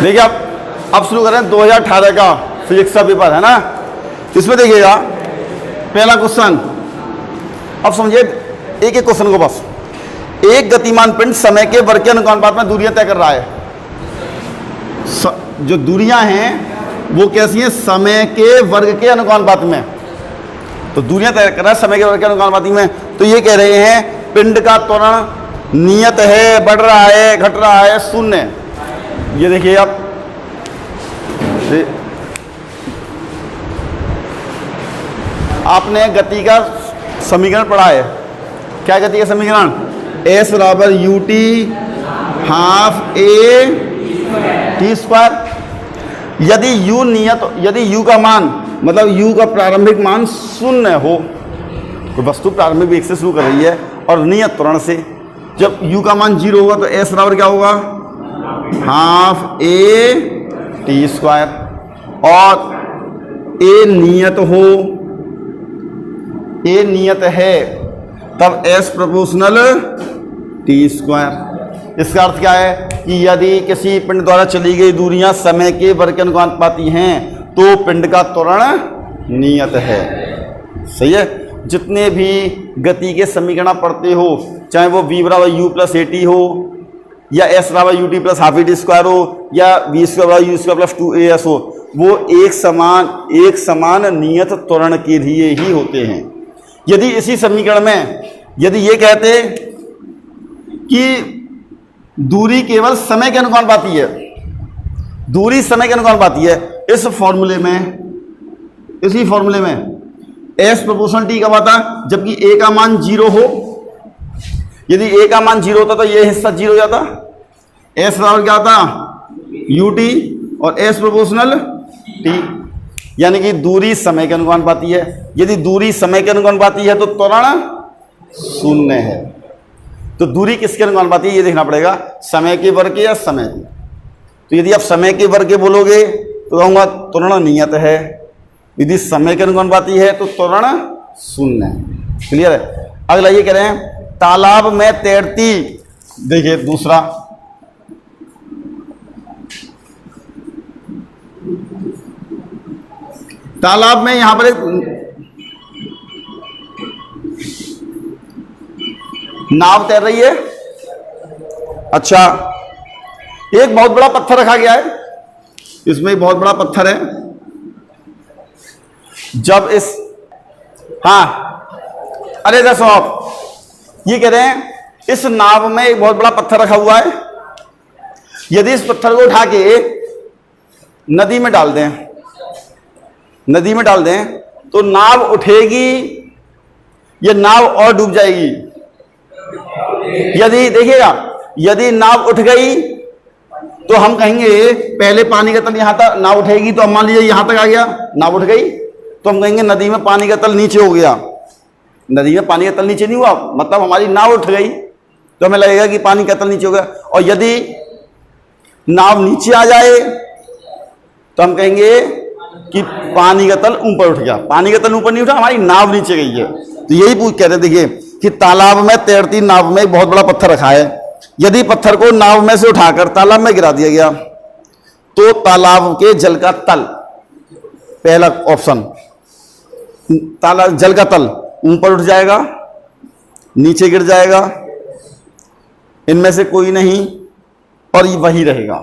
देखिए अब शुरू करें 2018 का फिजिक्स का पेपर है ना। इसमें देखिएगा पहला क्वेश्चन। अब समझिए एक एक क्वेश्चन को बस। एक गतिमान पिंड समय के वर्ग के अनुपात में दूरियां तय कर रहा है। जो दूरियां हैं वो कैसी हैं? समय के वर्ग के अनुपात में। तो दूरियां तय कर रहा है समय के वर्ग के अनुपात में। तो ये कह रहे हैं पिंड का त्वरण नियत है, बढ़ रहा है, घट रहा है, शून्य। ये देखिए आप आपने गति का समीकरण पढ़ा है। क्या गति का समीकरण? एस बराबर U T half A T square. यदि u नियत, यदि u का मान मतलब u का प्रारंभिक मान शून्य हो, तो वस्तु प्रारंभिक वेग से शुरू कर रही है और नियत त्वरण से, जब u का मान 0 होगा तो s बराबर क्या होगा? Half A T square. और a नियत हो, a नियत है, तब s प्रोपोर्शनल टी स्क्वायर। इसका अर्थ क्या है कि यदि किसी पिंड द्वारा चली गई दूरियां समय के वर्ग के अनुपाती हैं तो पिंड का त्वरण नियत है। सही है। जितने भी गति के समीकरण पढ़ते हो, चाहे वो v बराबर यू प्लस ए टी हो, या s बराबर U T plus half A T square हो, या v स्क्वायर बराबर यू स्क्वायर प्लस 2as हो, वो एक समान नियत त्वरण के लिए ही होते हैं। यदि इसी समीकरण में यदि ये कहते कि दूरी केवल समय के अनुपाती है, दूरी समय के अनुपाती है, इस फॉर्मूले में, इसी फॉर्मूले में s प्रोपोर्शनल t कब आता? जबकि a का मान 0 हो। यदि a का मान 0 होता तो ये हिस्सा 0 हो जाता। s बराबर क्या आता? ut और s प्रोपोर्शनल t, यानी कि दूरी समय के अनुपाती है। यदि दूरी समय के अनुपाती है तो त्वरण शून्य है। तो दूरी किसके अनुपाती है ये देखना पड़ेगा, समय के वर्ग के या समय के। तो यदि आप समय के वर्ग के बोलोगे तो कहूँगा त्वरण नियत है, यदि समय के अनुपाती है तो त्वरण शून्य है। क्लियर है। अगला ये कह रहे हैं तालाब में तैरती, देखिए दूसरा, तालाब में यहां पर एक नाव तैर रही है। अच्छा, एक बहुत बड़ा पत्थर रखा गया है, इसमें एक बहुत बड़ा पत्थर है। जब इस, हाँ अरे दसो आप, ये कह रहे हैं इस नाव में एक बहुत बड़ा पत्थर रखा हुआ है। यदि इस पत्थर को उठा के नदी में डाल दें, नदी में डाल दें तो नाव उठेगी या नाव और डूब जाएगी? यदि देखिएगा, यदि नाव उठ गई तो हम कहेंगे पहले पानी का तल यहां तक, नाव उठेगी तो हम मान लीजिए यहां तक आ गया, नाव उठ गई तो हम कहेंगे नदी में पानी का तल नीचे हो गया। नदी में पानी का तल नीचे नहीं हुआ, मतलब हमारी नाव उठ गई तो हमें लगेगा कि पानी का तल नीचे हो गया। और यदि नाव नीचे आ जाए तो हम कहेंगे कि पानी का तल ऊपर उठ गया। पानी का तल ऊपर नहीं उठा, हमारी नाव नीचे गई है। तो यही पूछ कहते हैं, देखिए कि तालाब में तैरती नाव में एक बहुत बड़ा पत्थर रखा है। यदि पत्थर को नाव में से उठाकर तालाब में गिरा दिया गया तो तालाब के जल का तल, पहला ऑप्शन, तालाब जल का तल ऊपर उठ जाएगा, नीचे गिर जाएगा, इनमें से कोई नहीं, और ये वही रहेगा।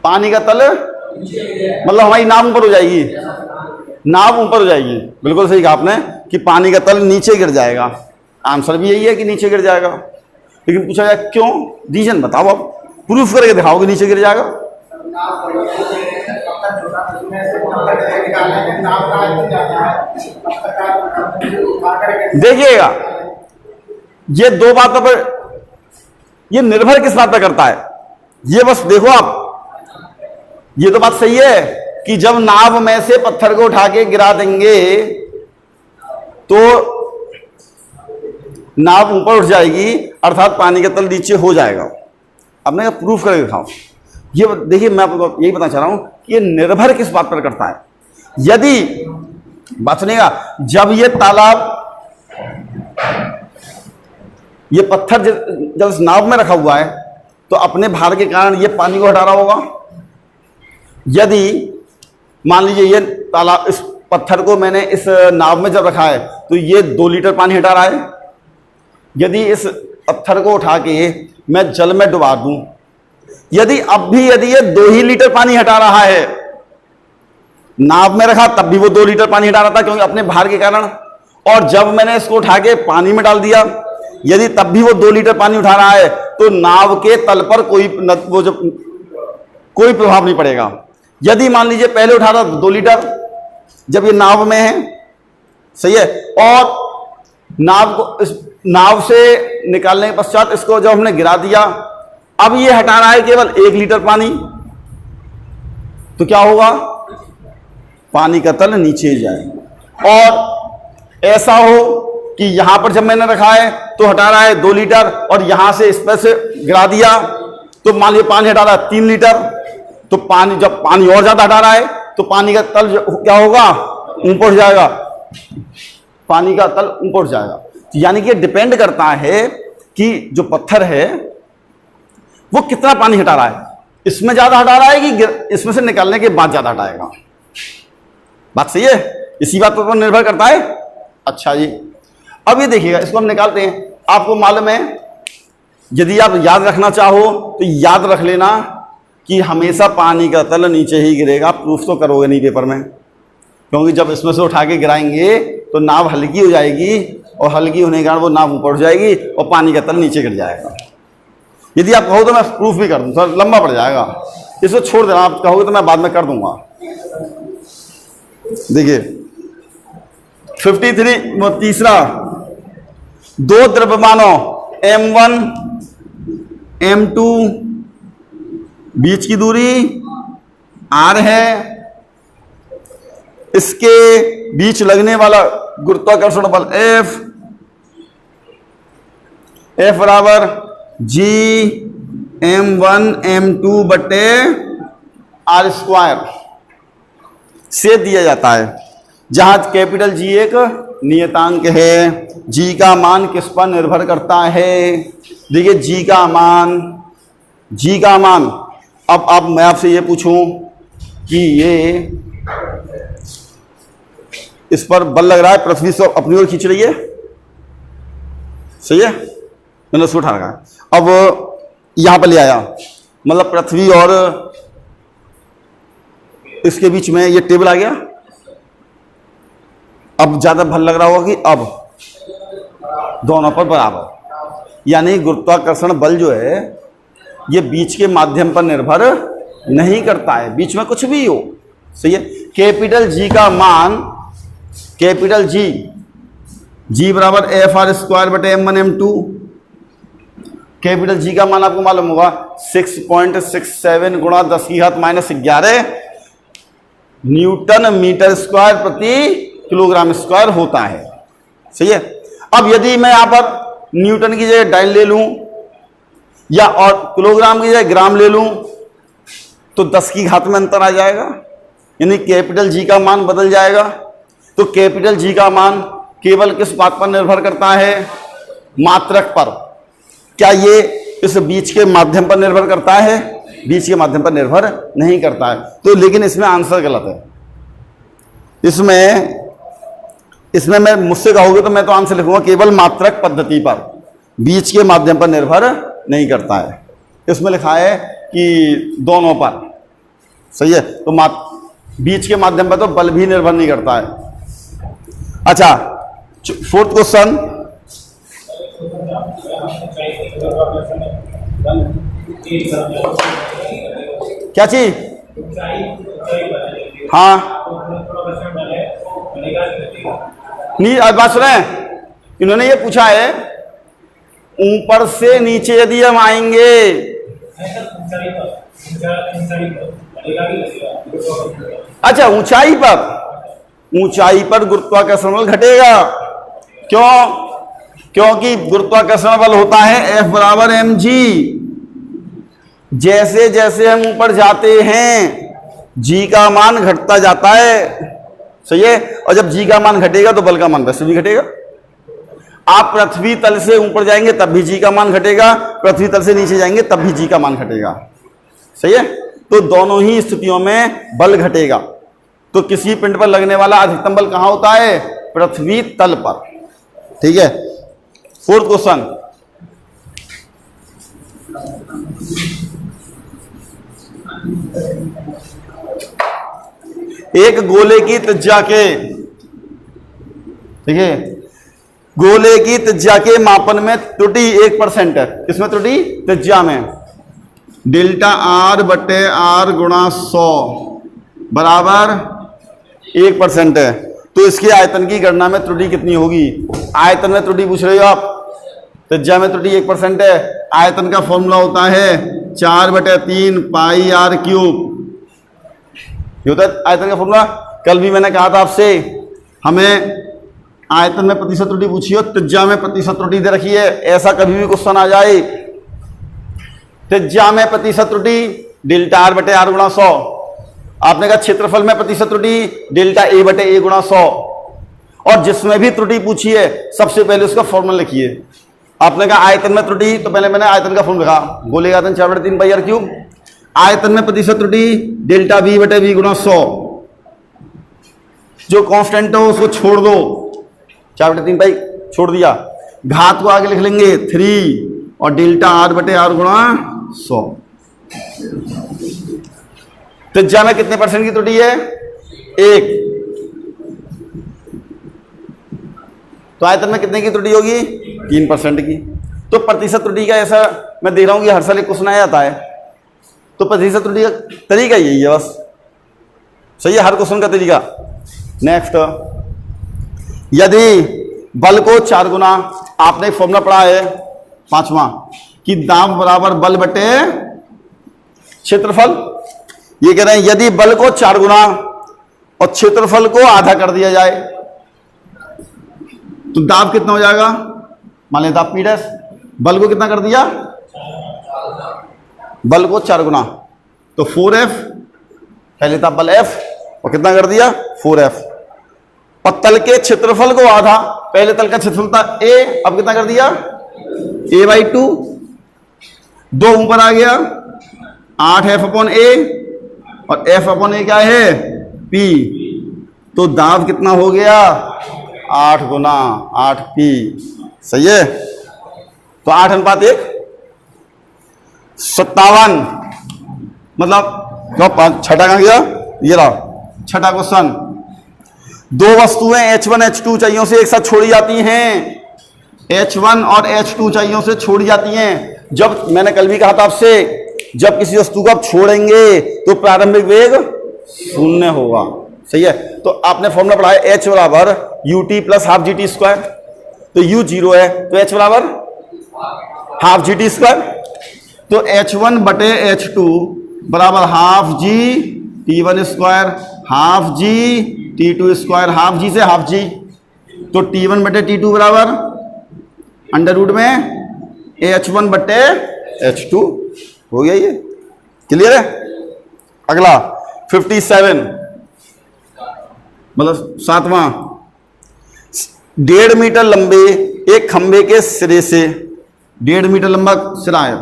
पानी का तल मतलब हमारी नाव ऊपर हो जाएगी, नाव ऊपर हो जाएगी। बिल्कुल सही कहा आपने कि पानी का तल नीचे गिर जाएगा। आंसर भी यही है कि नीचे गिर जाएगा। लेकिन पूछा जाए क्यों, रीजन बताओ, आप प्रूफ करके दिखाओ कि नीचे गिर जाएगा। देखिएगा ये दो बातों पर, ये निर्भर किस बात पर करता है, ये बस देखो आप। ये तो बात सही है कि जब नाव में से पत्थर को उठा के गिरा देंगे तो नाव ऊपर उठ जाएगी, अर्थात पानी का तल नीचे हो जाएगा। अब मैं प्रूफ करके दिखाऊं। ये देखिए, मैं आपको यही बताना चाह रहा हूं कि ये निर्भर किस बात पर करता है। यदि बात सुनिएगा, जब ये तालाब ये पत्थर जब इस नाव में रखा हुआ है तो अपने भार के कारण ये पानी को हटा रहा होगा। यदि मान लीजिए ये तालाब, इस पत्थर को मैंने इस नाव में जब रखा है तो ये 2 लीटर पानी हटा रहा है। यदि इस पत्थर को उठा के मैं जल में डुबा दूं, यदि ये 2 ही लीटर पानी हटा रहा है, नाव में रखा तब भी वो 2 लीटर पानी हटा रहा था क्योंकि अपने भार के कारण, और जब मैंने इसको उठा के पानी में डाल दिया, यदि तब भी वो 2 लीटर पानी उठा रहा है, तो नाव के तल पर कोई प्रभाव नहीं पड़ेगा। यदि मान लीजिए पहले उठा रहा 2 लीटर, जब ये नाव में है, सही है, और इस नाव से निकालने के पश्चात इसको जब हमने गिरा दिया, अब ये हटा रहा है केवल 1 लीटर पानी, तो क्या होगा, पानी का तल नीचे जाए। और ऐसा हो कि यहां पर जब मैंने रखा है तो हटा रहा है 2 लीटर, और यहां से इस पर से गिरा दिया तो मान लीजिए पानी हटा रहा है 3 लीटर, तो पानी जब पानी और ज्यादा हटा रहा है तो पानी का तल क्या होगा, ऊपर उठ जाएगा, पानी का तल ऊपर उठ जाएगा। तो यानी कि डिपेंड करता है कि जो पत्थर है वो कितना पानी हटा रहा है, इसमें ज्यादा हटा रहा है कि इसमें से निकालने के बाद ज्यादा हटाएगा। बात सही है, इसी बात पर निर्भर करता है। अच्छा जी, अब ये देखिएगा, इसको हम निकालते हैं। आपको मालूम है, यदि आप याद रखना चाहो तो याद रख लेना कि हमेशा पानी का तल नीचे ही गिरेगा। प्रूफ तो करोगे नहीं पेपर में, क्योंकि जब इसमें से उठा के गिराएंगे तो नाव हल्की हो जाएगी, और हल्की होने के कारण वो नाव ऊपर उठ जाएगी और पानी का तल नीचे गिर जाएगा। यदि आप कहो तो मैं प्रूफ भी कर दूँ, थोड़ा लंबा पड़ जाएगा, इसको छोड़ देना। आप कहोगे तो मैं बाद में कर दूंगा। देखिए 53 तीसरा, 2 द्रव्यमानों M1 M2 बीच की दूरी R है, इसके बीच लगने वाला गुरुत्वाकर्षण बल F बराबर G M1 M2 बटे R स्क्वायर से दिया जाता है, जहां कैपिटल G एक नियतांक है। G का मान किस पर निर्भर करता है? देखिए G का मान अब मैं आपसे ये पूछूं कि ये इस पर बल लग रहा है, पृथ्वी से अपनी ओर खींच रही है, सही है, मैंने उसको उठा रखा है। अब यहां पर ले आया, मतलब पृथ्वी और इसके बीच में ये टेबल आ गया। अब ज्यादा बल लग रहा होगा कि अब दोनों पर बराबर, यानी गुरुत्वाकर्षण बल जो है ये बीच के माध्यम पर निर्भर नहीं करता है, बीच में कुछ भी हो, सही है। कैपिटल G का मान, कैपिटल G बराबर F_r स्क्वायर बटे M1 M2। कैपिटल G का मान आपको मालूम होगा 6.67 गुणा 10⁻⁻11 न्यूटन मीटर स्क्वायर प्रति किलोग्राम स्क्वायर होता है, सही है। अब यदि मैं यहां पर न्यूटन की जगह डायल ले लूं या और किलोग्राम की जगह ग्राम ले लूं तो 10 की घात में अंतर आ जाएगा, यानी कैपिटल G का मान बदल जाएगा। तो कैपिटल G का मान केवल किस बात पर निर्भर करता है? मात्रक पर। क्या ये इस बीच के माध्यम पर निर्भर करता है? बीच के माध्यम पर निर्भर नहीं करता है। तो लेकिन इसमें आंसर गलत है। इसमें मैं मुझसे कहोगे तो मैं तो आंसर लिखूंगा केवल मात्रक पद्धति पर, बीच के माध्यम पर निर्भर नहीं करता है। इसमें लिखा है कि दोनों पर, सही है। तो बीच के माध्यम पर तो बल भी निर्भर नहीं करता है। अच्छा, 4th क्वेश्चन, क्या चीज? हाँ नहीं, आज बात सुने, इन्होंने ये पूछा है ऊपर से नीचे यदि हम आएंगे, अच्छा ऊंचाई पर गुरुत्वाकर्षण बल घटेगा। क्यों? क्योंकि गुरुत्वाकर्षण बल होता है F बराबर mg। जैसे जैसे हम ऊपर जाते हैं G का मान घटता जाता है, सही है। और जब G का मान घटेगा तो बल का मान वैसे भी घटेगा। आप पृथ्वी तल से ऊपर जाएंगे तब भी जी का मान घटेगा, पृथ्वी तल से नीचे जाएंगे तब भी जी का मान घटेगा। सही है, तो दोनों ही स्थितियों में बल घटेगा। तो किसी पिंड पर लगने वाला अधिकतम बल कहां होता है? पृथ्वी तल पर। ठीक है, फोर्थ क्वेश्चन, एक गोले की त्रिज्या के, ठीक है, गोले की त्रिज्या के मापन में त्रुटि 1% है। किसमें त्रुटि? त्रिज्या में। डेल्टा आर बटे आर गुणा 100 बराबर 1% है। तो इसके आयतन की गणना में त्रुटि कितनी होगी? आयतन में त्रुटि पूछ रहे हो आप, त्रिज्या में त्रुटि 1% है। आयतन का फॉर्मूला होता है 4/3 पाई आर क्यूब। ये होता है आयतन का फॉर्मूला। कल भी मैंने कहा था आपसे, हमें आयतन में प्रतिशत त्रुटि पूछी हो, त्रिज्या में प्रतिशत त्रुटि दे रखी है, ऐसा कभी भी क्वेश्चन आ जाए, त्रिज्या में प्रतिशत त्रुटि डेल्टा आर बटे आर गुणा 100, आपने कहा क्षेत्रफल में प्रतिशत त्रुटि डेल्टा ए बटे ए गुणा 100, और जिसमें भी त्रुटि पूछी है सबसे पहले उसका फॉर्मूला लिखिए। आपने कहा आयतन में त्रुटि, तो पहले मैंने आयतन का फॉर्मूला लिखा, गोले का आयतन 4/3 पाई आर क्यूब। आयतन में प्रतिशत त्रुटि डेल्टा बी बटे बी गुणा 100, जो कांस्टेंट हो उसको छोड़ दो, 4/3 पाई छोड़ दिया, घात को आगे लिख लेंगे 3 और डेल्टा आर बटे आर गुणा 100। त्रिज्या में कितने परसेंट की त्रुटि है? 1। तो आयतन में कितने की त्रुटि होगी? 3% की। तो प्रतिशत त्रुटि का ऐसा मैं देख रहा हूं कि हर साल एक क्वेश्चन आ जाता है, तो प्रतिशत त्रुटि का तरीका यही है बस। सही है, हर क्वेश्चन का तरीका। नेक्स्ट, यदि बल को 4 गुना, आपने एक फॉर्मूला पढ़ा है 5वां कि दाब बराबर बल बटे क्षेत्रफल। ये कह रहे हैं यदि बल को 4 गुना और क्षेत्रफल को आधा कर दिया जाए तो दाब कितना हो जाएगा? मान लें दाब P', बल को कितना कर दिया? बल को 4 गुना, तो 4F, पहले था बल F और कितना कर दिया? 4F। और तल के क्षेत्रफल को आधा, पहले तल का क्षेत्रफल था A, अब कितना कर दिया? A/2, 2 ऊपर आ गया, 8F/A और F/A क्या है? P। तो दाब कितना हो गया? 8 गुना 8P। सही है, तो 8:1 57। मतलब छठा कहां गया? ये रहा छठा क्वेश्चन। 2 वस्तुएं H1 H2 ऊंचाइयों से एक साथ छोड़ी जाती हैं, H1 और H2 ऊंचाइयों से छोड़ी जाती हैं। जब मैंने कल भी कहा था आपसे, जब किसी वस्तु को आप छोड़ेंगे तो प्रारंभिक वेग 0 होगा। सही है, तो आपने फॉर्मूला पढ़ा है H बराबर ut plus half GT square. तो u 0 है तो H बराबर हाफ GT स्क्वायर। तो H1 बटे H2 बराबर half G T1 square, half G T2 square, half G से हाफ G, तो T1 बटे T2 बराबर अंडर रूट में H1 बटे H2 हो गया। ये क्लियर है। अगला 57, मतलब 7वां, 1.5 मीटर लंबे एक खंबे के सिरे से, 1.5 मीटर लंबा सिरा है,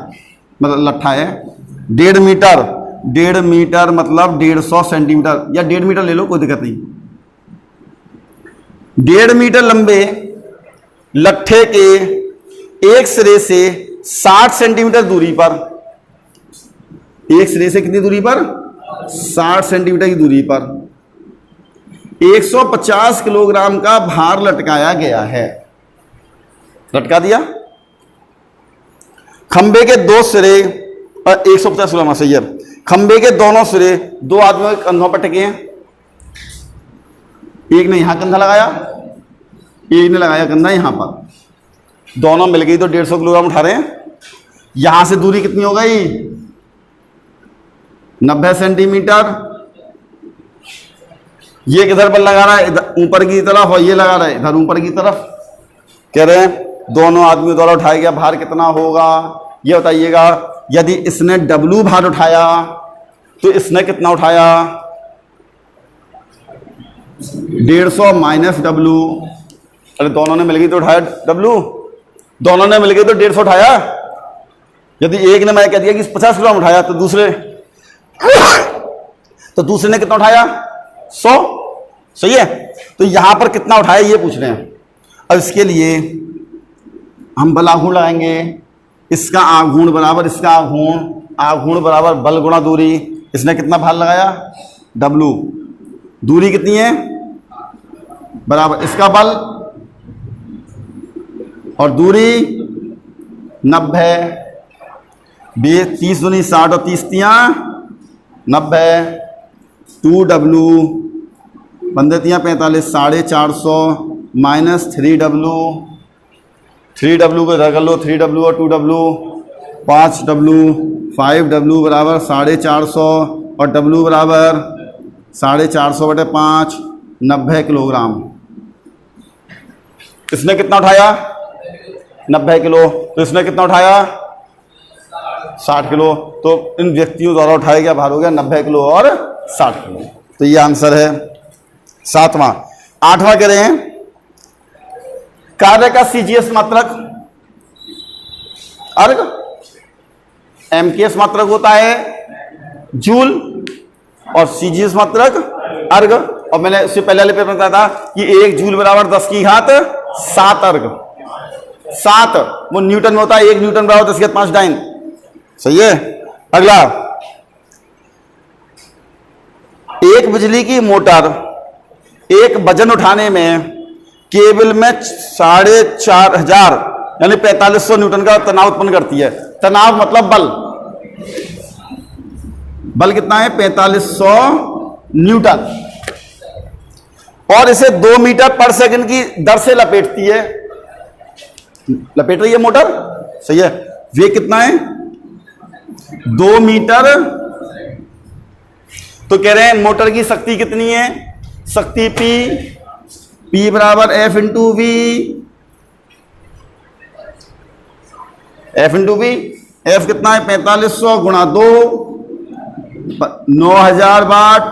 मतलब लट्ठा है, 1.5 मीटर, 1.5 मीटर मतलब 150 सेंटीमीटर या 1.5 मीटर ले लो, कोई दिक्कत नहीं। 1.5 मीटर लंबे लट्ठे के एक सिरे से 60 सेंटीमीटर दूरी पर, एक सिरे से कितनी दूरी पर? 60 सेंटीमीटर की दूरी पर 150 किलोग्राम का भार लटकाया गया है। लटका दिया। खंबे के 2 सिरे 150 किलोग्राम, सही है। खंबे के दोनों सिरे 2 आदमियों के कंधों पर टिके हैं। एक ने यहां कंधा लगाया, एक ने लगाया कंधा यहां पर, दोनों मिल गई तो 150 किलोग्राम उठा रहे हैं। यहां से दूरी कितनी हो गई? 90 सेंटीमीटर। ये किधर पर लगा रहा है? इधर ऊपर की तरफ, और ये लगा रहा है इधर ऊपर की तरफ। कह रहे हैं दोनों आदमियों द्वारा उठाया गया भार कितना होगा, ये बताइएगा। यदि इसने W भार उठाया तो इसने कितना उठाया? 150 माइनस W, अरे दोनों ने मिलकर तो उठाया W, दोनों ने मिलकर तो 150 उठाया। यदि एक ने मैं कह दिया कि 50 ग्राम उठाया तो दूसरे ने कितना उठाया? 100। सही है। तो यहां पर कितना उठाया ये पूछ रहे हैं। अब इसके लिए हम बल आघूर्ण लगाएंगे। इसका आघूर्ण बराबर इसका आघूर्ण, आघूर्ण बराबर बल गुणा दूरी। इसने कितना भार लगाया? W। दूरी कितनी है? बराबर इसका बल और दूरी 90। 30 दूनी 60 और 30 तियां 90। 2W बंदे तियां 45, 450 माइनस 3W। 3W को इधर कर लो, 3W और 2W 5W 5W बराबर 450 और W बराबर 450/5 90 किलोग्राम। इसने कितना उठाया? 90 किलो। तो इसने कितना उठाया? 60 किलो। तो इन व्यक्तियों द्वारा उठाया गया भार हो गया 90 किलो और 60 किलो। तो ये आंसर है 7वां। 8वां कह रहे हैं कार्य का CGS मात्रक अर्ग, MKS मात्रक होता है जूल और CGS मात्रक अर्ग। और मैंने इससे पहले वाले पेपर में बताया था कि 1 जूल बराबर 10 की घात 7 अर्ग। 7 वो न्यूटन में होता है, 1 न्यूटन बराबर 10 की घात 5 डाइन। सही है। अगला, एक बिजली की मोटर एक वजन उठाने में केबल में 4500 यानी 4500 न्यूटन का तनाव उत्पन्न करती है। तनाव मतलब बल। बल कितना है? 4500 न्यूटन। और इसे 2 मीटर पर सेकंड की दर से लपेटती है। लपेट रही है मोटर। सही है। वेग कितना है? 2 मीटर। तो कह रहे हैं मोटर की शक्ति कितनी है? शक्ति P बराबर F into V। F into V। F कितना है? 4500 गुणा 2 9000 वाट।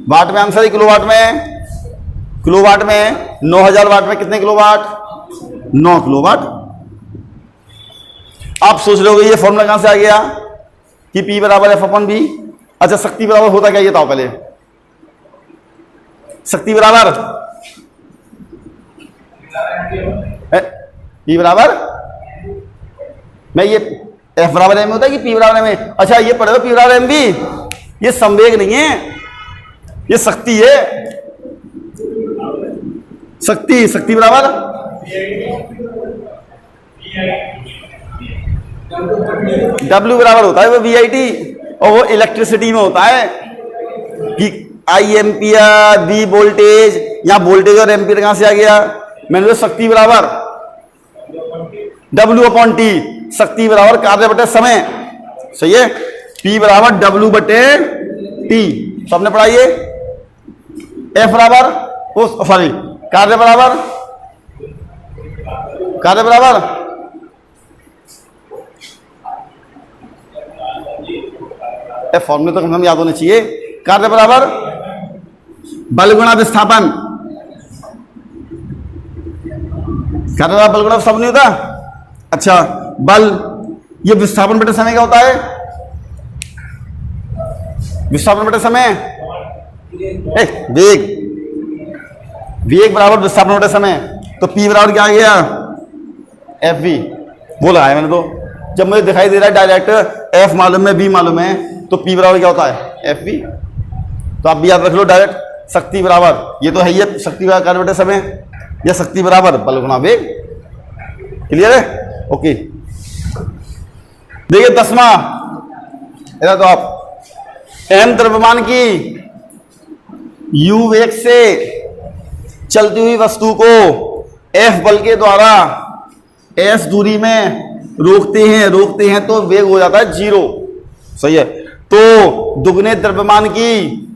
वाट में आंसर है, किलोवाट में। किलोवाट में 9000 वाट में कितने किलोवाट? 9 किलोवाट। आप सोच रहे होगे ये फॉर्मूला कहां से आ गया कि P बराबर F/V। अच्छा, शक्ति बराबर होता क्या ये बताओ पहले। शक्ति बराबर P बराबर, मैं ये F बराबर M होता है कि P बराबर M है? अच्छा, ये पढ़े हो P बराबर MV। ये संवेग नहीं है, ये शक्ति है। शक्ति बराबर W बराबर होता है वो VIT। और वो इलेक्ट्रिसिटी में होता है कि I एम्पियर, V वोल्टेज। यहां वोल्टेज और एम्पियर कहां से आ गया? मैंने तो शक्ति बराबर W/T। शक्ति बराबर कार्य बटे समय। सही है। P बराबर W/T। सबने पढ़ा ये। F बराबर सॉरी कार्य बराबर फॉर्मूले तो हम याद होने चाहिए। कार्य बराबर बल गुणा विस्थापन। कार्य बराबर बल गुणा विस्थापन नहीं होता? अच्छा, बल ये विस्थापन बटे समय क्या होता है? विस्थापन बटे समय वेग बराबर विस्थापन बटे समय। तो P बराबर क्या आ गया? FV। वो लगाया मैंने। तो जब मुझे दिखाई दे रहा है डायरेक्ट F मालूम है, V मालूम है, तो P बराबर क्या होता है? FV। तो आप भी याद रख लो डायरेक्ट। शक्ति बराबर ये तो है, ये शक्ति बराबर कार्य बटे समय, या शक्ति बराबर बल गुणा वेग। क्लियर है? ओके। देखिए 10वां, इधर तो आप m द्रव्यमान की u वेग से चलती हुई वस्तु को F बल के द्वारा S दूरी में रोकते हैं तो वेग हो जाता है 0। सही है। तो दुगने द्रव्यमान की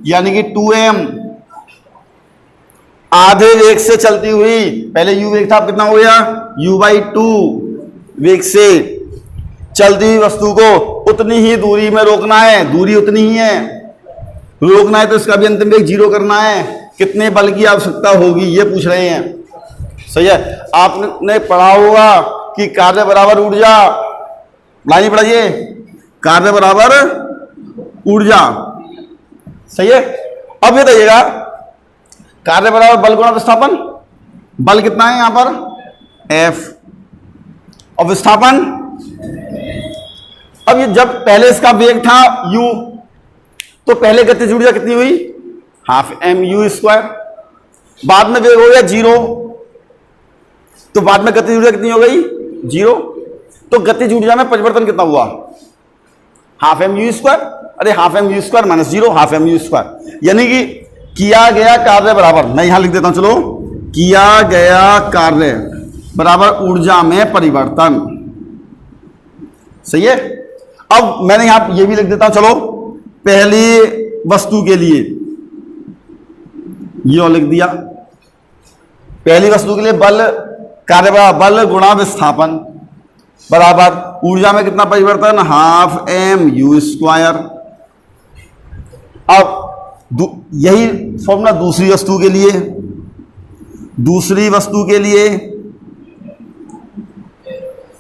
यानी कि 2m आधे वेग से चलती हुई, पहले u वेग था, अब कितना हो गया? u/2 वेग से चलती हुई वस्तु को उतनी ही दूरी में रोकना है। दूरी उतनी ही है, रोकना है तो इसका भी अंतिम वेग 0 करना है। कितने बल की आवश्यकता होगी ये पूछ रहे हैं। सही है। आपने पढ़ा होगा कि कार्य बराबर ऊर्जा, पढ़ाइए पढ़ाइए, कार्य बराबर ऊर्जा, सही है। अब ये बताइएगा कार्य बराबर बल गुणा विस्थापन, बल कितना है यहां पर F, और विस्थापन, अब ये जब पहले इसका वेग था u, तो पहले गतिज ऊर्जा कितनी हुई, हाफ mu स्क्वायर, बाद में वेग हो गया 0, तो बाद में गतिज ऊर्जा कितनी हो गई 0, तो गतिज ऊर्जा में परिवर्तन कितना हुआ, हाफ mu स्क्वायर, अरे half mu square minus 0, half mu square, यानी कि किया गया कार्य बराबर, मैं यहां लिख देता हूं, चलो, किया गया कार्य बराबर ऊर्जा में परिवर्तन, सही है। अब मैंने यहां ये भी लिख देता हूं, चलो, पहली वस्तु के लिए ये और लिख दिया, पहली वस्तु के लिए बल, कार्य बराबर बल गुणा विस्थापन बराबर ऊर्जा में कितना परिवर्तन, हाफ mu स्क्वायर। अब यही फॉर्मूला दूसरी वस्तु के लिए, दूसरी वस्तु के लिए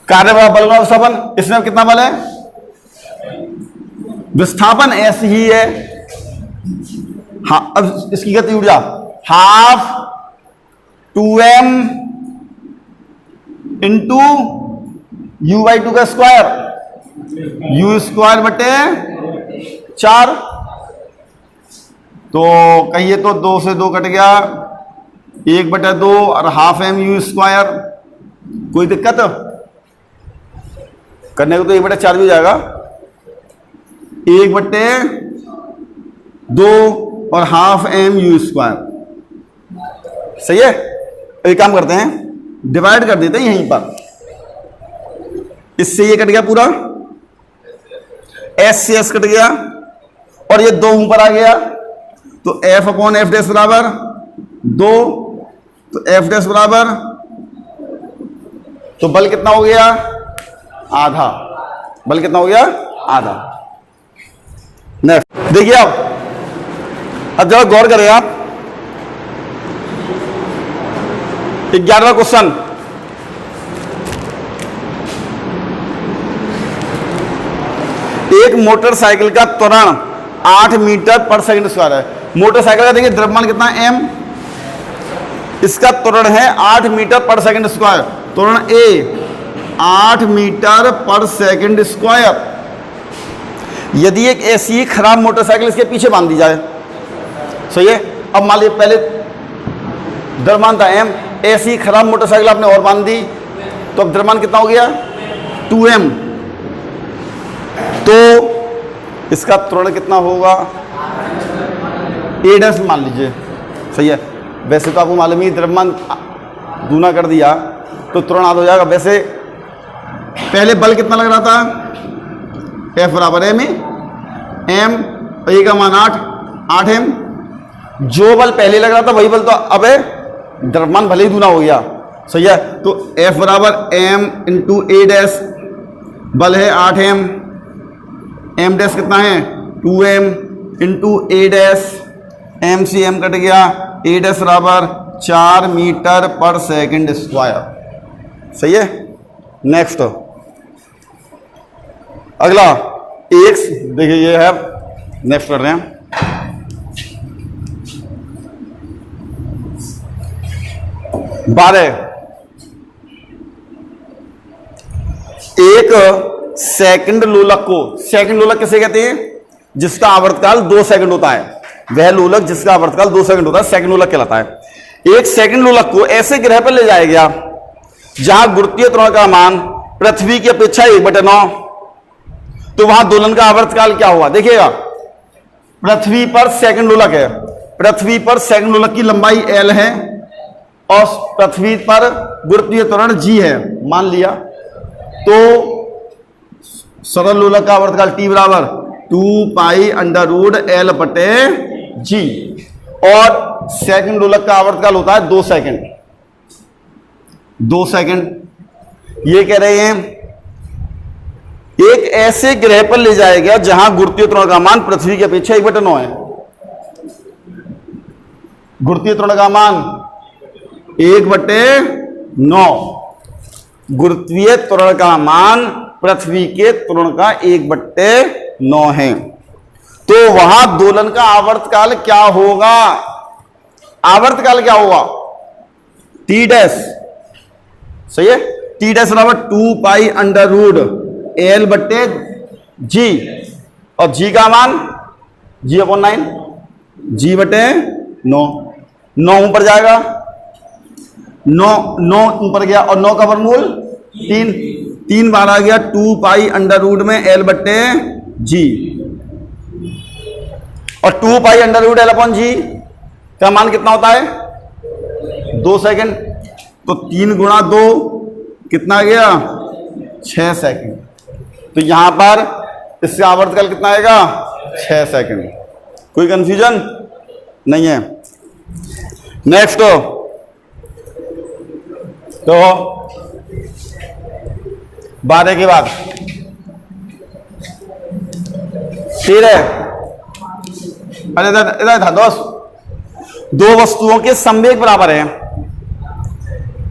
कार्य बराबर बल गुणा विस्थापन, इसमें कितना बल है, विस्थापन ऐसी ही है, हाँ, अब इसकी गति ऊर्जा हाफ 2m इंटू u/2 का स्क्वायर, u स्क्वायर बटे 4, तो कहिए तो 2 से 2 कट गया, 1/2 और हाफ mu स्क्वायर, कोई दिक्कत करने को तो 1/4 भी जाएगा, 1/2 और हाफ mu स्क्वायर, सही है। एक काम करते हैं, डिवाइड कर देते हैं यहीं पर, इससे ये कट गया पूरा, s से s कट गया, और ये 2 ऊपर आ गया, तो f/f डैश बराबर 2, तो f डैश बराबर, तो बल कितना हो गया, आधा, बल कितना हो गया, आधा। नेक्स्ट देखिए, अब जरा गौर करें आप, 11वां क्वेश्चन, एक मोटरसाइकिल का त्वरण 8 मीटर पर सेकंड स्क्वायर है। मोटरसाइकिल का देखिए द्रव्यमान कितना है m, इसका त्वरण है 8 मीटर पर सेकंड स्क्वायर, त्वरण a 8 मीटर पर सेकंड स्क्वायर। यदि एक ऐसी खराब मोटरसाइकिल इसके पीछे बांध दी जाए, सही है। अब मान लीजिए पहले द्रव्यमान था m, ऐसी खराब मोटरसाइकिल आपने और बांध दी, तो अब द्रव्यमान कितना हो गया 2m, तो इसका त्वरण कितना होगा a डैश मान लीजिए, सही है। वैसे तो आपको मालूम ही द्रव्यमान दूना कर दिया तो त्वरण आधा हो जाएगा। वैसे पहले बल कितना लग रहा था, F बराबर m, a का मान 8 m, जो बल पहले लग रहा था वही बल तो अब है, द्रव्यमान भले ही दूना हो गया, सही है। तो F बराबर m इंटू a डैश, बल है 8 m, m डैश कितना है 2m into a dash, m से m कट गया, a डैश बराबर 4 मीटर पर सेकंड स्क्वायर, सही है। नेक्स्ट अगला एक, देखिए ये है, नेक्स्ट कर रहे हैं, एक सेकंड लोलक को, सेकंड लोलक किसे कहते हैं, जिसका आवर्तकाल 2 सेकंड होता है, वह लोलक जिसका आवर्तकाल 2 सेकंड होता है सेकंड लोलक कहलाता है। एक सेकंड लोलक को ऐसे ग्रह पर ले जाया गया जहां गुरुत्वीय त्वरण का मान पृथ्वी की अपेक्षा 1/9, तो वहां दोलन का आवर्तकाल क्या हुआ, देखिएगा, पृथ्वी पर सेकंड लोलक है, पृथ्वी पर सेकंड लोलक की लंबाई l है और पृथ्वी पर गुरुत्वीय त्वरण g है, मान लिया, तो सरल लोलक का आवर्तकाल t बराबर 2π√L/g, और सेकंड लोलक का आवर्तकाल होता है 2 सेकंड, 2 सेकंड। ये कह रहे हैं एक ऐसे ग्रह पर ले जाया गया जहां गुरुत्वीय त्वरण का मान पृथ्वी की अपेक्षा 1/9 है, गुरुत्वीय त्वरण का मान 1/9 9। गुरुत्वीय त्वरण का मान पृथ्वी के त्वरण का 1/9 है। तो वहां दोलन का आवर्तकाल क्या होगा? आवर्तकाल क्या होगा? टी डैश, सही है। टी डैश बराबर 2 पाई अंडर रूट एल बट्टे जी, और जी का मान G/9, G/9। 9 ऊपर जाएगा, 9 ऊपर गया, और 9 का वर्गमूल 3 बार आ गया 2 पाई अंडर रूट में एल बट्टे जी, और 2 pi under root L upon G का मान कितना होता है? 2 सेकेंड। तो 3 गुणा 2 कितना गया? 6 सेकेंड। तो यहां पर इसका आवर्तकाल कितना आएगा? 6 सेकेंड। कोई कंफ्यूजन नहीं है। नेक्स्ट तो 12 के बाद 13। अरे इधर था दोस्त, दो वस्तुओं के संवेग बराबर हैं,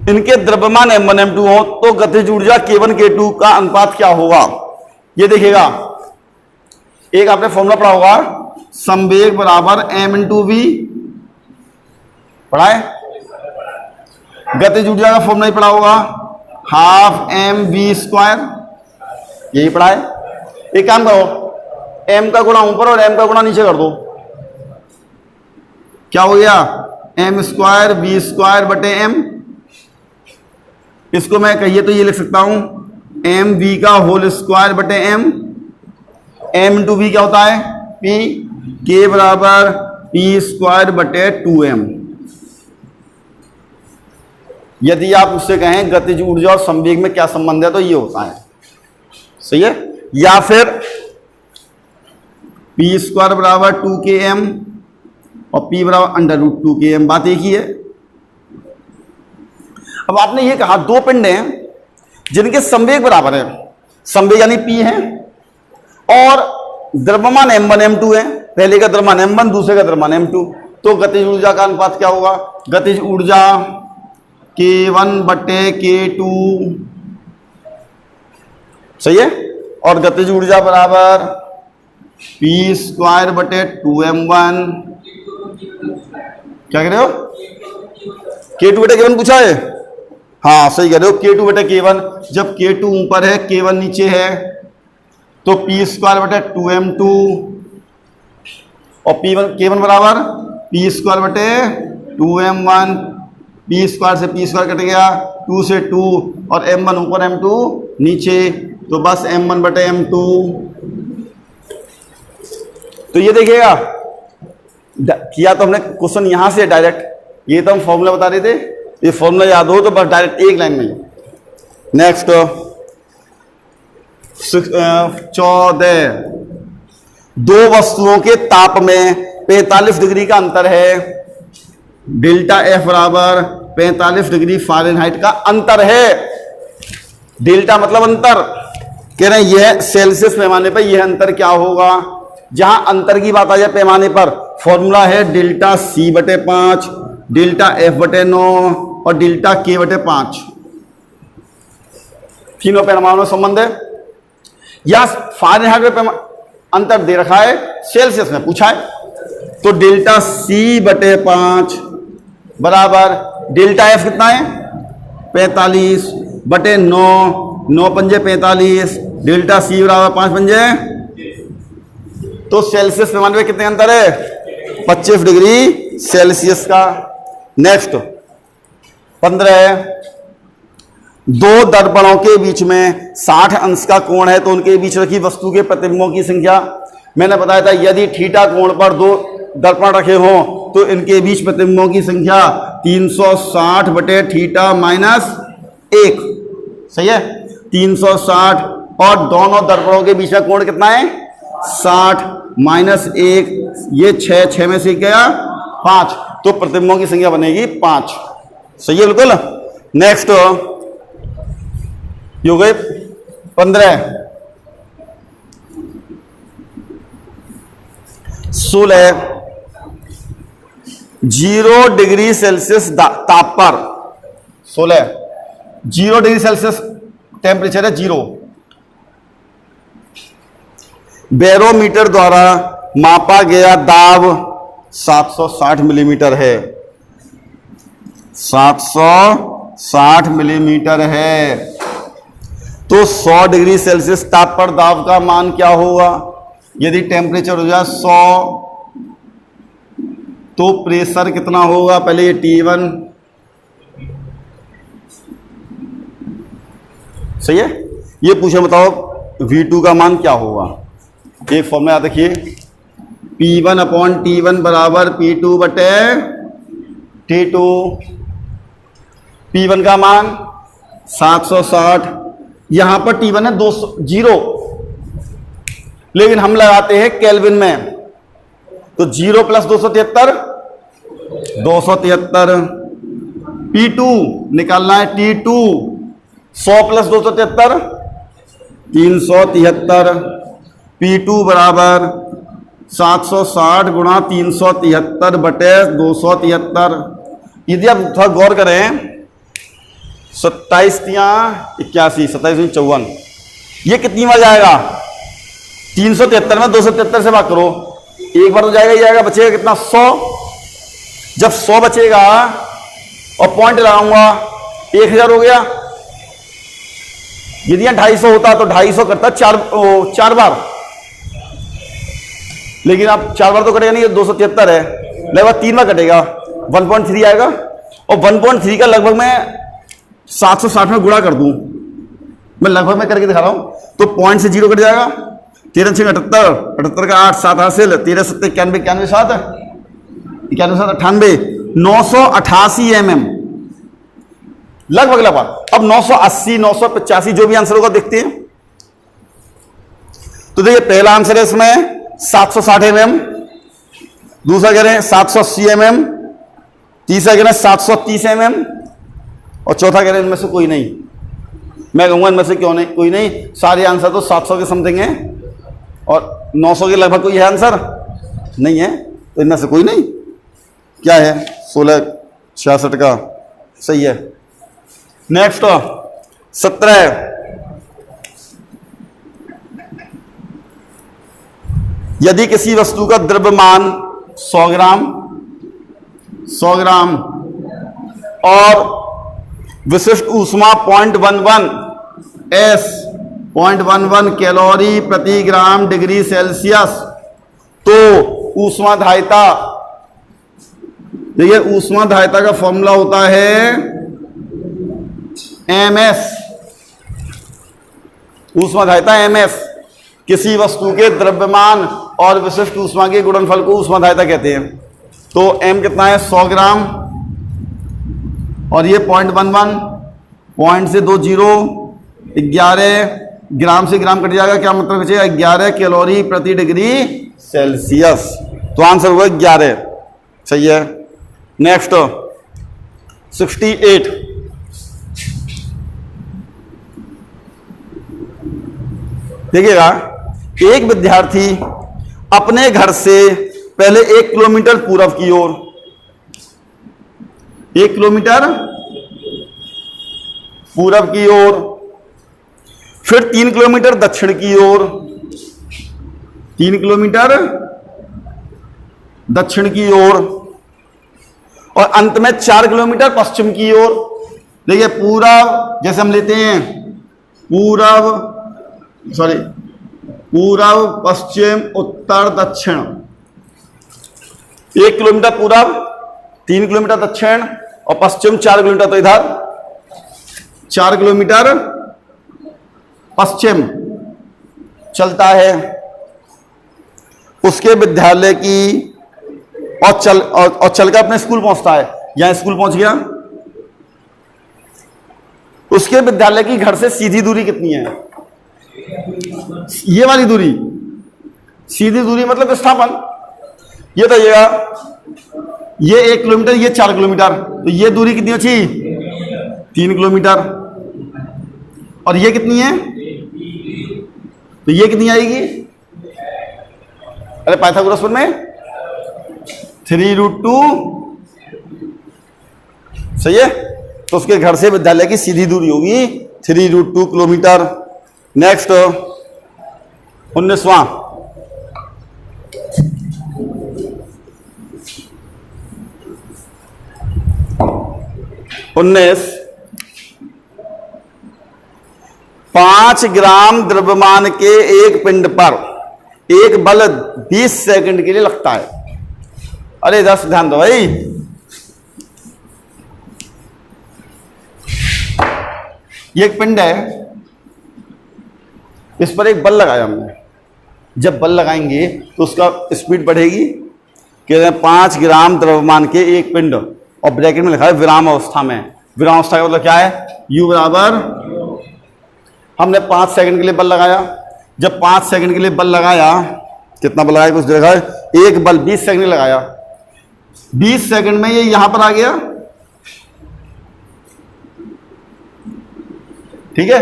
इनके द्रव्यमान m1 m2 हो तो गतिज ऊर्जा k1 k2 का अनुपात क्या होगा? ये देखिएगा, एक आपने फॉर्मूला पढ़ा होगा, संवेग बराबर m इंटू वी, पढ़ा है? गतिज ऊर्जा का फॉर्मूला ही पढ़ा होगा, हाफ एम वी स्क्वायर, यही पढ़ा है। एक काम करो, m का गुणा ऊपर और m का गुणा नीचे कर दो, क्या हो गया? m स्क्वायर वी स्क्वायर बटे m। इसको मैं कहिए तो ये लिख सकता हूं एम वी का होल स्क्वायर बटे m। m इंटू वी क्या होता है? p। k बराबर p स्क्वायर बटे 2m। यदि आप उससे कहें गतिज ऊर्जा और संवेग में क्या संबंध है तो ये होता है, सही है। या फिर p स्क्वायर बराबर 2km और p बराबर अंडर रूट 2km, बात एक ही है। अब आपने ये कहा दो पिंड हैं जिनके संवेग बराबर है, संवेग यानी p है, और द्रव्यमान m1 m2 है, पहले का द्रव्यमान m1 दूसरे का द्रव्यमान m2, तो गतिज ऊर्जा का अनुपात क्या होगा? गतिज ऊर्जा k1 बटे k2, सही है, और गतिज ऊर्जा बराबर p स्क्वायर बटे 2m1। क्या कह रहे हो? k2 बटे k1 पूछा है? हाँ सही कह रहे हो, k2 बटे k1। जब k2 ऊपर है k1 नीचे है तो p स्क्वायर बटे 2m2 और k1 बराबर p स्क्वायर बटे 2m1। p स्क्वायर से p स्क्वायर कट गया, 2 से 2, और m1 ऊपर m2 नीचे, तो बस m1 बटे m2। तो ये देखिएगा, किया तो हमने क्वेश्चन यहां से डायरेक्ट, ये तो हम फॉर्मूला बता रहे थे, ये फॉर्मूला याद हो तो बस डायरेक्ट एक लाइन में। नेक्स्ट 14, दो वस्तुओं के ताप में 45 डिग्री का अंतर है, डेल्टा एफ बराबर 45 डिग्री फ़ारेनहाइट का अंतर है। डेल्टा मतलब अंतर, कह रहे हैं यह सेल्सियस पैमाने पर यह अंतर क्या होगा? जहां अंतर की बात आ जाए पैमाने पर, फॉर्मूला है डेल्टा सी बटे 5, डेल्टा एफ बटे 9 और डेल्टा के बटे 5। तीनों पैमानों में संबंध है। या फ़ारेनहाइट में अंतर दे रखा है, सेल्सियस में पूछा है, तो डेल्टा सी बटे 5 बराबर डेल्टा एफ कितना है? 45 बटे 9, 9 पंजे 45, डेल्टा सी बराबर 5 पंजे, तो सेल्सियस पैमाने में कितने अंतर है? 25 डिग्री सेल्सियस का। नेक्स्ट 15, दो दर्पणों के बीच में 60 अंश का कोण है तो उनके बीच रखी वस्तु के प्रतिबिंबों की संख्या। मैंने बताया था यदि थीटा कोण पर दो दर्पण रखे हों तो इनके बीच प्रतिबिंबों की संख्या 360 बटे थीटा माइनस 1, सही है, 360, और दोनों दर्पणों के बीच का कोण कितना है? 60 माइनस 1, ये 6, 6 में से गया 5, तो प्रतिबिंबों की संख्या बनेगी 5, सही है बिल्कुल। नेक्स्ट ये हो गए 15, 16, 0 डिग्री सेल्सियस ताप पर 16 0 डिग्री सेल्सियस टेम्परेचर है, 0। बैरोमीटर द्वारा मापा गया दाब 760 मिलीमीटर है, 760 मिलीमीटर है। तो 100 डिग्री सेल्सियस ताप पर दाब का मान क्या होगा? यदि टेम्परेचर हो जाए 100 तो प्रेशर कितना होगा? पहले ये T1, सही है। ये पूछे बताओ V2 का मान क्या होगा? एक फॉर्मूला याद रखिए, P1/T1 बराबर P2 बटे T2। P1 का मान 760, यहां पर T1 है 0, लेकिन हम लगाते हैं केल्विन में, तो 0 + 273 273। P2 निकालना है, T2 100 + 273 373। P2 बराबर 760 गुणा 373 बटे 273। यदि आप थोड़ा गौर करें, 27 × 81, 27 × 54, ये कितनी बार जाएगा? 373 में 273 से भाग करो, एक बार तो जाएगा ही जाएगा, बचेगा कितना? 100। जब 100 बचेगा और पॉइंट लगाऊंगा, 1000 हो गया। यदि यहाँ 250 होता तो 250 करता 4 बार, लेकिन अब 4 बार तो कटेगा नहीं, 273 है, लगभग 3 बार कटेगा, 1.3 आएगा। और 1.3 का लगभग मैं 760 में गुणा कर दूं, मैं लगभग में करके दिखा रहा हूं, तो पॉइंट से 0 कट जाएगा। 13 × 6 = 78, 78 का 8, 7 हासिल, 13 × 7 = 91, 91 7 91 7 98, 988 mm लगभग। अब 980, 985 जो भी आंसर होगा देखते हैं। तो देखिए पहला आंसर है इसमें 760 mm, दूसरा कह रहे हैं 780 mm, तीसरा कह रहे हैं 730 mm, और चौथा कह रहे हैं इनमें से कोई नहीं। मैं कहूंगा इनमें से क्यों नहीं, कोई नहीं, सारे आंसर तो 700 के समथिंग हैं और 900 के लगभग कोई है आंसर नहीं है, तो इनमें से कोई नहीं। क्या है? 1666 का सही है। नेक्स्ट 17, यदि किसी वस्तु का द्रव्यमान 100 ग्राम और विशिष्ट ऊष्मा 0.11 S 0.11 कैलोरी प्रति ग्राम डिग्री सेल्सियस, तो ऊष्माधारिता, देखिए ऊष्माधारिता का फॉर्मूला होता है MS, ऊष्माधारिता MS। किसी वस्तु के द्रव्यमान और विशिष्ट ऊष्मा के गुणनफल को ऊष्माधारिता कहते हैं। तो M कितना है? 100 ग्राम, और ये 0.11, पॉइंट से 2 0, 11 ग्राम से ग्राम कट जाएगा, क्या मतलब बचेगा? 11 कैलोरी प्रति डिग्री सेल्सियस। तो आंसर होगा 11, सही है। नेक्स्ट 68, देखिएगा, एक विद्यार्थी अपने घर से पहले 1 किलोमीटर पूर्व की ओर, 1 किलोमीटर पूर्व की ओर, फिर 3 किलोमीटर दक्षिण की ओर, 3 किलोमीटर दक्षिण की ओर, और अंत में 4 किलोमीटर पश्चिम की ओर। देखिए पूर्व, जैसे हम लेते हैं पूर्व, पश्चिम, उत्तर, दक्षिण। 1 किलोमीटर पूर्व, 3 किलोमीटर दक्षिण, और पश्चिम 4 किलोमीटर, तो इधर 4 किलोमीटर पश्चिम चलता है। उसके विद्यालय की और चल कर अपने स्कूल पहुंचता है। यहां स्कूल पहुंच गया। उसके विद्यालय की घर से सीधी दूरी कितनी है? ये वाली दूरी, सीधी दूरी मतलब विस्थापन। ये बताइएगा, ये 1 किलोमीटर, ये 4 किलोमीटर, तो ये दूरी कितनी अच्छी? 3 किलोमीटर। और ये कितनी है? तो ये कितनी आएगी? अरे पाइथागोरस में 3√2, सही है। तो उसके घर से विद्यालय की सीधी दूरी होगी 3√2 किलोमीटर। नेक्स्ट 19वां, उन्नीस 5 ग्राम द्रव्यमान के एक पिंड पर एक बल 20 सेकंड के लिए लगता है। अरे 10 ध्यान दो भाई, ये एक पिंड है, इस पर एक बल लगाया हमने। जब बल लगाएंगे तो उसका स्पीड बढ़ेगी। कह रहे हैं 5 ग्राम द्रव्यमान के एक पिंड, और ब्रैकेट में लिखा है विराम अवस्था में। विराम अवस्था का मतलब क्या है? U बराबर, हमने 5 सेकंड के लिए बल लगाया। जब 5 सेकंड के लिए बल लगाया, कितना बल लगाया कुछ देखा है? एक बल 20 सेकंड लगाया, 20 सेकंड में ये यहां पर आ गया, ठीक है।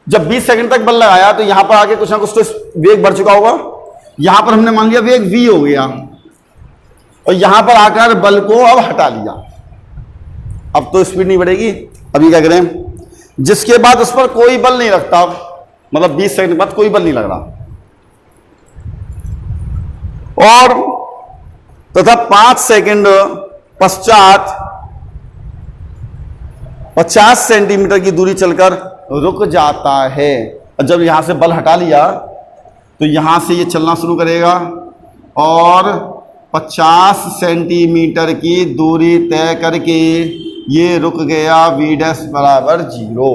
जब 20 सेकंड तक बल लगाया तो यहां पर आके कुछ ना कुछ तो वेग बढ़ चुका होगा। यहां पर हमने मान लिया वेग v हो गया, और यहां पर आकर बल को अब हटा लिया। अब तो स्पीड नहीं बढ़ेगी। अभी क्या करें? जिसके बाद उस पर कोई बल नहीं लगता, मतलब 20 सेकंड बाद कोई बल नहीं लग रहा, और तथा 5 सेकंड पश्चात 50 सेंटीमीटर की दूरी चलकर रुक जाता है। और जब यहां से बल हटा लिया तो यहां से ये चलना शुरू करेगा, और 50 सेंटीमीटर की दूरी तय करके ये रुक गया। v' बराबर 0।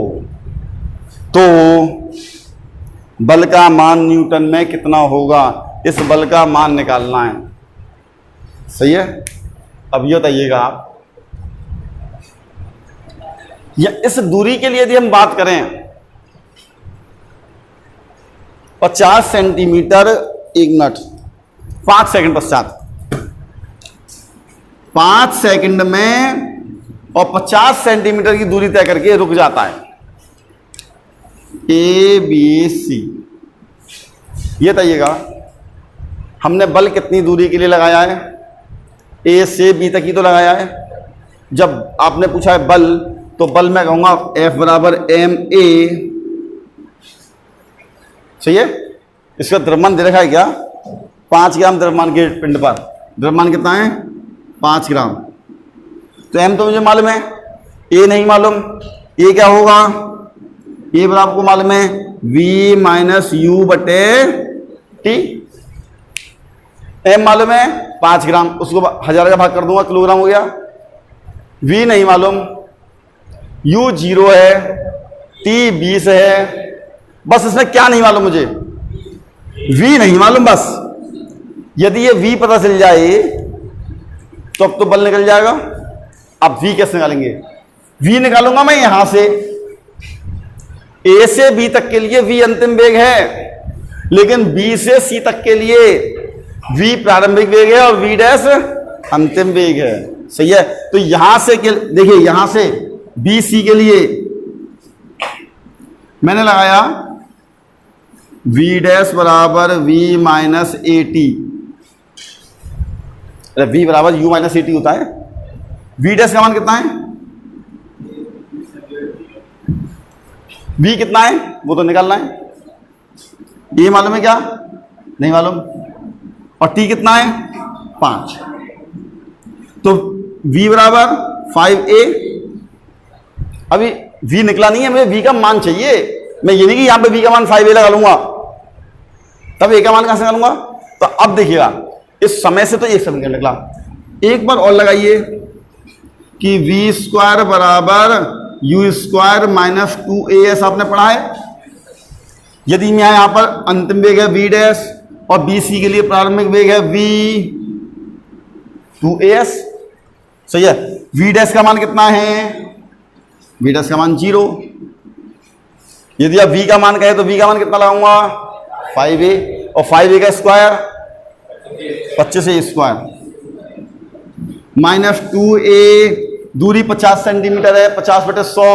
तो बल का मान न्यूटन में कितना होगा, इस बल का मान निकालना है। सही है। अब ये बताइएगा आप, या इस दूरी के लिए यदि हम बात करें 50 सेंटीमीटर, 1 मिनट, 5 सेकंड पश्चात, 5 सेकंड में और 50 सेंटीमीटर की दूरी तय करके रुक जाता है। ए बी सी, ये बताइएगा हमने बल कितनी दूरी के लिए लगाया है? ए से बी तक ही तो लगाया है। जब आपने पूछा है बल, तो बल मैं कहूंगा F बराबर ma। सही है। इसका द्रव्यमान दे रखा है क्या? 5 ग्राम द्रव्यमान के पिंड पर द्रव्यमान कितना है? 5 ग्राम। तो m तो मुझे मालूम है, a नहीं मालूम। a क्या होगा? a बराबर आपको मालूम है v माइनस यू बटे टी। m मालूम है 5 ग्राम, उसको 1000 का भाग कर दूंगा, किलोग्राम हो गया। v नहीं मालूम, u 0 है, t 20 है। बस इसमें क्या नहीं मालूम मुझे? v नहीं मालूम बस। यदि ये v पता चल जाए तो अब तो बल निकल जाएगा। अब v कैसे निकालेंगे? v निकालूंगा मैं यहां से, a से b तक के लिए v अंतिम वेग है, लेकिन b से c तक के लिए v प्रारंभिक वेग है और v' अंतिम वेग है। सही है। तो यहां से देखिए, यहां से b c के लिए मैंने लगाया v' बराबर v minus A T. v बराबर u माइनस ए टी होता है। v' का मान कितना है? v कितना है वो तो निकालना है। a मालूम है क्या? नहीं मालूम। और t कितना है? 5। तो v बराबर 5a। अभी v निकला नहीं है, मुझे v का मान चाहिए। मैं ये नहीं कि यहां पे v का मान 5a लगा लूंगा, तब a का मान कहां से निकालूंगा? तो अब देखिएगा, इस समय से तो एक समीकरण निकला। एक बार और लगाइए कि v² बराबर u² माइनस 2as आपने पढ़ा है। यदि मैं यहां पर अंतिम वेग है v' और bc के लिए प्रारंभिक वेग है v 2as। सही है। v' का मान कितना है? v' का मान 0। यदि आप v का मान कहे तो v का मान कितना लगाऊंगा? 5a, और 5a का square 25a square minus 2a, दूरी 50 सेंटीमीटर है, 50 बटे 100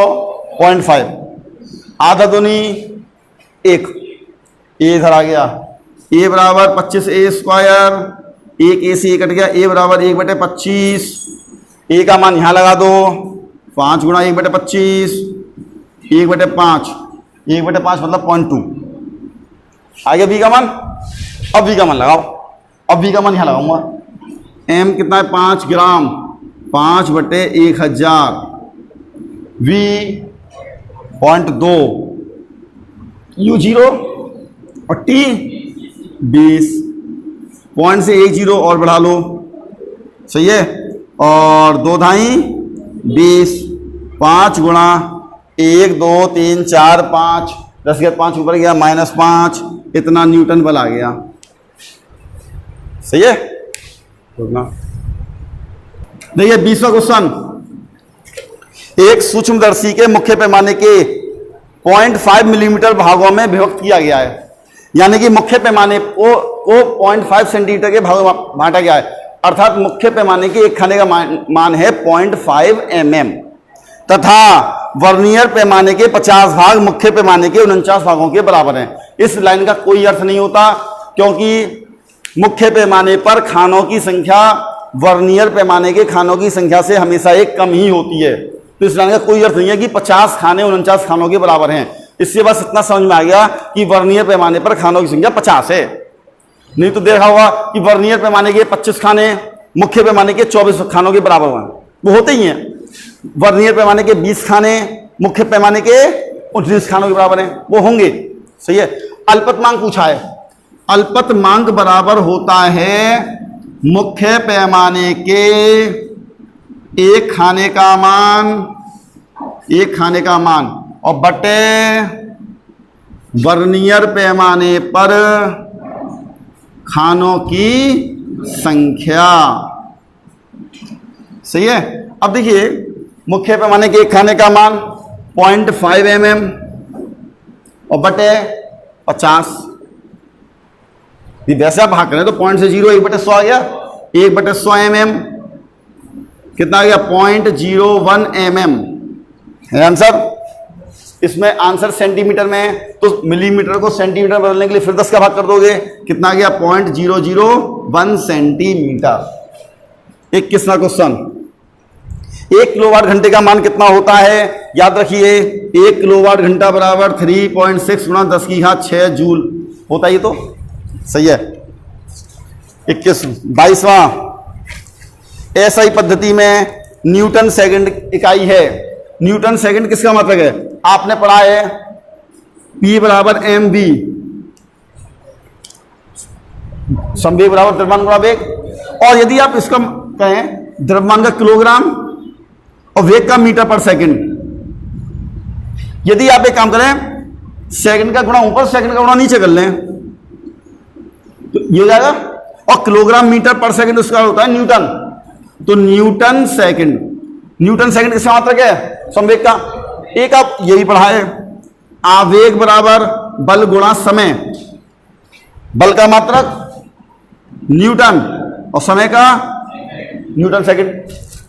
0.5, आधा दूनी 1, a इधर आ गया। a बराबर 25a स्क्वायर, एक a से a कट गया, a बराबर 1 बटे 25। a का मान यहां लगा दो 5 गुणा 1/25, 1/5, 1/5 मतलब 0.2। आगे बी का मान, अब बी का मान लगाओ, अब बी का मान यहाँ लगाऊंगा। एम कितना है 5 ग्राम, 5/1000, वी 0.2, यू 0 और टी 20, पॉइंट से 1 0 और बढ़ा लो, सही है। और 2 धाई 20, 5 गुणा 1 2 3 4 5, 10 के 5 ऊपर गया -5, इतना न्यूटन बल आ गया, सही है। देखिए 20वां क्वेश्चन, एक सूक्ष्मदर्शी के मुख्य पैमाने के 0.5 मिलीमीटर भागों में विभक्त किया गया है, यानी कि मुख्य पैमाने को 0.5 सेंटीमीटर के भागों में बांटा गया है, अर्थात मुख्य पैमाने के एक खाने का मान है 0.5 mm तथा वर्नियर पैमाने के 50 भाग मुख्य पैमाने के 49 भागों के बराबर हैं। इस लाइन का कोई अर्थ नहीं होता, क्योंकि मुख्य पैमाने पर खानों की संख्या वर्नियर पैमाने के खानों की संख्या से हमेशा एक कम ही होती है। तो इस लाइन का कोई अर्थ नहीं है कि 50 खाने 49 खानों के बराबर हैं। इससे बस इतना समझ में आ गया कि वर्नियर पैमाने पर खानों की संख्या 50 है। नहीं तो देखा होगा कि वर्नियर पैमाने के 25 खाने मुख्य पैमाने के 24 खानों के बराबर हैं, वो होते ही हैं। वर्नियर पैमाने के 20 खाने मुख्य पैमाने के 29 खानों के बराबर हैं, वो होंगे, सही है। अल्पतमांक पूछा है, अल्पतमांक बराबर होता है मुख्य पैमाने के एक खाने का मान और बटे वर्नियर पैमाने पर खानों की संख्या, सही है। अब देखिए मुख्य पैमाने के एक खाने का मान 0.5 mm और बटे 50, वैसे आप भाग करें तो पॉइंट से 0 1/100 आ गया, 1/100 mm कितना आ गया 0.01 mm है आंसर। इसमें आंसर सेंटीमीटर में है तो मिलीमीटर को सेंटीमीटर बदलने के लिए फिर 10 का भाग कर दोगे, कितना आ गया 0.001 सेंटीमीटर। 21वां क्वेश्चन, 1 किलोवाट घंटे का मान कितना होता है? याद रखिए 1 किलोवाट घंटा बराबर 3.6 गुणा 10⁻6 जूल होता है, ये तो सही है। 22वां, एसआई पद्धति में न्यूटन सेकंड इकाई है। न्यूटन सेकंड किसका मतलब है? आपने पढ़ा है P बराबर mv, संवेग बराबर द्रव्यमान गुणा वेग। और यदि आप इसका कहें द्रव्यमान का किलोग्राम और वेग का मीटर पर सेकंड, यदि आप एक काम करें सेकंड का गुणा ऊपर सेकंड का गुणा नीचे कर लें तो ये हो जाएगा। और किलोग्राम मीटर पर सेकंड उसका होता है न्यूटन। तो न्यूटन सेकंड किसका मात्रक है? संवेग का। एक आप ये भी पढ़ा है आवेग बराबर बल गुणा समय, बल का मात्रक न्यूटन और समय का न्यूटन सेकंड।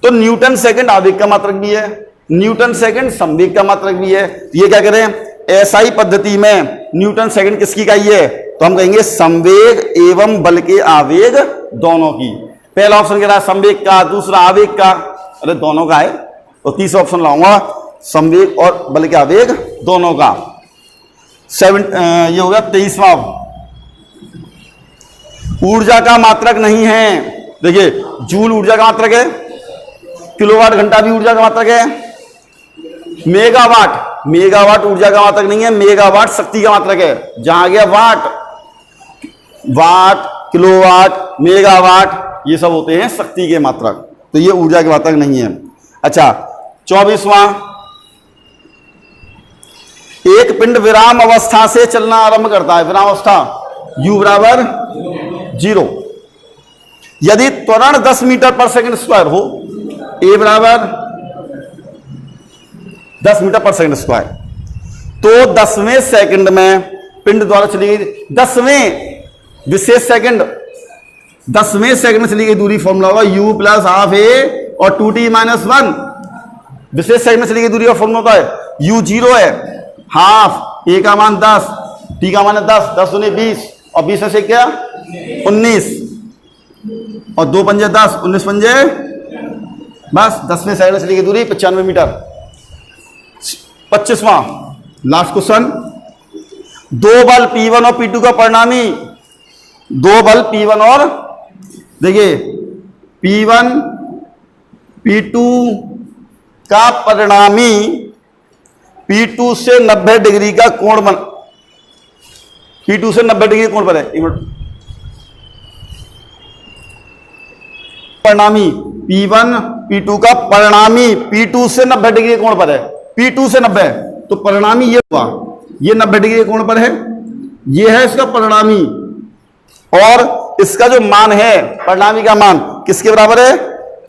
तो न्यूटन सेकंड आवेग का मात्रक भी है, न्यूटन सेकंड संवेग का मात्रक भी है। ये क्या करें, एसआई पद्धति में न्यूटन सेकंड किसकी इकाई है? तो हम कहेंगे संवेग एवं बल के आवेग दोनों की। पहला ऑप्शन कह रहा है संवेग का, दूसरा आवेग का, अरे दोनों का है तो तीसरा ऑप्शन लाऊंगा संवेग और बल के आवेग दोनों का। ये होगा 23वां, ऊर्जा का मात्रक नहीं है। देखिए जूल ऊर्जा का मात्रक है, किलोवाट घंटा भी ऊर्जा का मात्रक है, मेगावाट ऊर्जा का मात्रक नहीं है, मेगावाट शक्ति का मात्रक है। जहां गया वाट, किलोवाट, मेगावाट ये सब होते हैं शक्ति के मात्रक, तो ये ऊर्जा के मात्रक नहीं है। अच्छा 24वां, एक पिंड विराम अवस्था से चलना आरंभ करता है, विराम अवस्था u बराबर 0, यदि त्वरण 10 मीटर पर सेकंड स्क्वायर हो, a बराबर 10 मीटर पर सेकंड स्क्वायर, तो 10वें सेकंड में पिंड द्वारा चली गई 10वें विशेष सेकंड, 10वें सेकंड में चली गई दूरी फॉर्मूला होगा u प्लस हाफ a और 2t माइनस 1। विशेष सेकंड में चली गई दूरी का फॉर्मूला होता है u 0 है, हाफ a का मान 10, t का मान 10, 10 दूनी 20 और 20 से क्या 19 और 2 पंजे 10, 19 पंजे बस 10वें साइड में चली गई दूरी 95 मीटर। 25वां लास्ट क्वेश्चन, दो बल P1 और P2 का परिणामी, दो बल P1 और देखिए P1 P2 का परिणामी P2 से 90 डिग्री का कोण बन, P2 से 90 डिग्री कोण पर है। एक मिनट, परिणामी P1 P2 का परिणामी P2 से 90 डिग्री कोण पर है, P2 से 90, तो परिणामी ये हुआ, ये 90 डिग्री कोण पर है, ये है इसका परिणामी, और इसका जो मान है परिणामी का मान किसके बराबर है,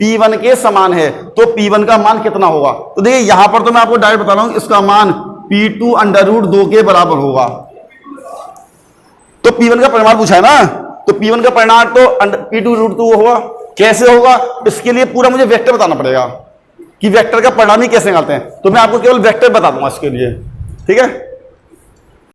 P1 के समान है। तो P1 का मान कितना होगा, तो देखिए यहां पर तो मैं आपको डायरेक्ट बता रहा हूं, इसका मान P2 √2 के बराबर होगा। तो P1 का परिमाण पूछा है ना, तो P1 का परिमाण तो P2 √2 होगा। कैसे होगा, इसके लिए पूरा मुझे वेक्टर बताना पड़ेगा कि वेक्टर का परिणामी कैसे निकालते हैं, तो मैं आपको केवल वेक्टर बता दूंगा इसके लिए, ठीक है।